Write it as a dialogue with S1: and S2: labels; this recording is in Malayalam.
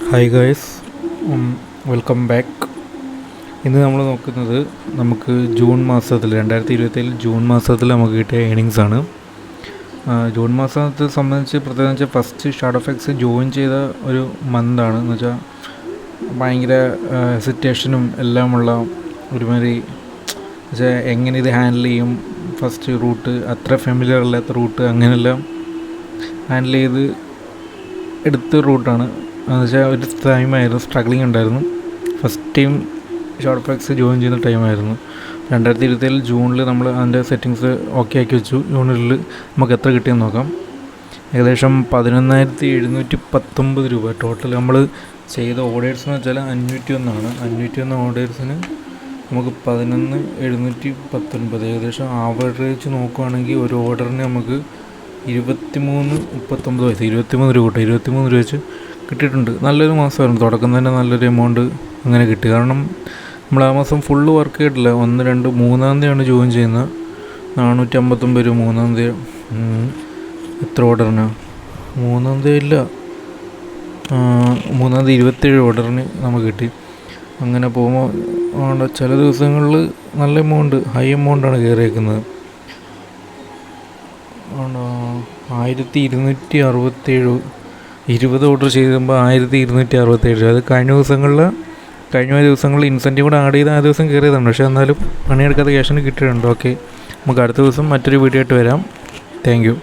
S1: Hi guys, welcome back. ഇന്ന് നമ്മൾ നോക്കുന്നത് നമുക്ക് ജൂൺ മാസത്തിൽ 2027 ജൂൺ മാസത്തിൽ നമുക്ക് കിട്ടിയ ഏണിങ്സാണ്. ജൂൺ മാസത്തെ സംബന്ധിച്ച് പ്രത്യേകിച്ച് വെച്ചാൽ ഫസ്റ്റ് ഷാഡോ എഫക്ട്സ് ജോയിൻ ചെയ്ത ഒരു മന്താണ്. എന്ന് വെച്ചാൽ ഭയങ്കര ഹെസിറ്റേഷനും എല്ലാമുള്ള ഒരുമാതിരി വെച്ചാൽ എങ്ങനെ ഇത് ഹാൻഡിൽ ചെയ്യും, ഫസ്റ്റ് റൂട്ട് അത്ര ഫെമിലിയർ അല്ലാത്ത റൂട്ട് അങ്ങനെയെല്ലാം ഹാൻഡിൽ ചെയ്ത് എടുത്ത റൂട്ടാണ്. എന്ന് വെച്ചാൽ ഒരു ടൈമായിരുന്നു, സ്ട്രഗ്ലിംഗ് ഉണ്ടായിരുന്നു. First time short effects join ചെയ്യുന്ന ടൈമായിരുന്നു 2027 ജൂണിൽ. നമ്മൾ അതിൻ്റെ സെറ്റിങ്സ് ഓക്കെ ആക്കി വെച്ചു. ജൂണിൽ നമുക്ക് എത്ര കിട്ടിയെന്ന് നോക്കാം. ഏകദേശം 11,719 രൂപ ടോട്ടൽ നമ്മൾ ചെയ്ത ഓർഡേഴ്സ് എന്ന് വെച്ചാൽ 501 ഓർഡേഴ്സിന് നമുക്ക് 11,719. ഏകദേശം ആവറേജ് നോക്കുകയാണെങ്കിൽ ഒരു ഓർഡറിന് നമുക്ക് 23 രൂപ 23 രൂപ വെച്ച് കിട്ടിയിട്ടുണ്ട്. നല്ലൊരു മാസമായിരുന്നു. തുടക്കം തന്നെ നല്ലൊരു എമൗണ്ട് അങ്ങനെ കിട്ടി. കാരണം നമ്മൾ ആ മാസം ഫുള്ള് വർക്ക് ചെയ്തിട്ടില്ല. 1, 2, 3-ാം തീയതിയാണ് ജോയിൻ ചെയ്യുന്നത്. 459 രൂപ 3-ാം തീയതി. എത്ര ഓർഡറിനാണ്? 3-ാം തീയതി ഇല്ല, 3-ാം തീയതി 27 ഓർഡറിന് നമുക്ക് കിട്ടി. അങ്ങനെ പോകുമ്പോൾ ചില ദിവസങ്ങളിൽ നല്ല എമൗണ്ട്, ഹൈ എമൗണ്ടാണ് കയറിയേക്കുന്നത്. 1267 20 ഓർഡർ ചെയ്യുമ്പോൾ 1267. അത് കഴിഞ്ഞ ദിവസങ്ങളിൽ ഇൻസെൻറ്റീവ് കൂടെ ആഡ് ചെയ്ത് ആ ദിവസം കയറിയതാണ്. പക്ഷേ എന്നാലും പണിയെടുക്കാത്ത ക്യാഷിന് കിട്ടിയിട്ടുണ്ട്. ഓക്കെ, നമുക്ക് അടുത്ത ദിവസം മറ്റൊരു വീഡിയോ ആയിട്ട് വരാം. Thank you.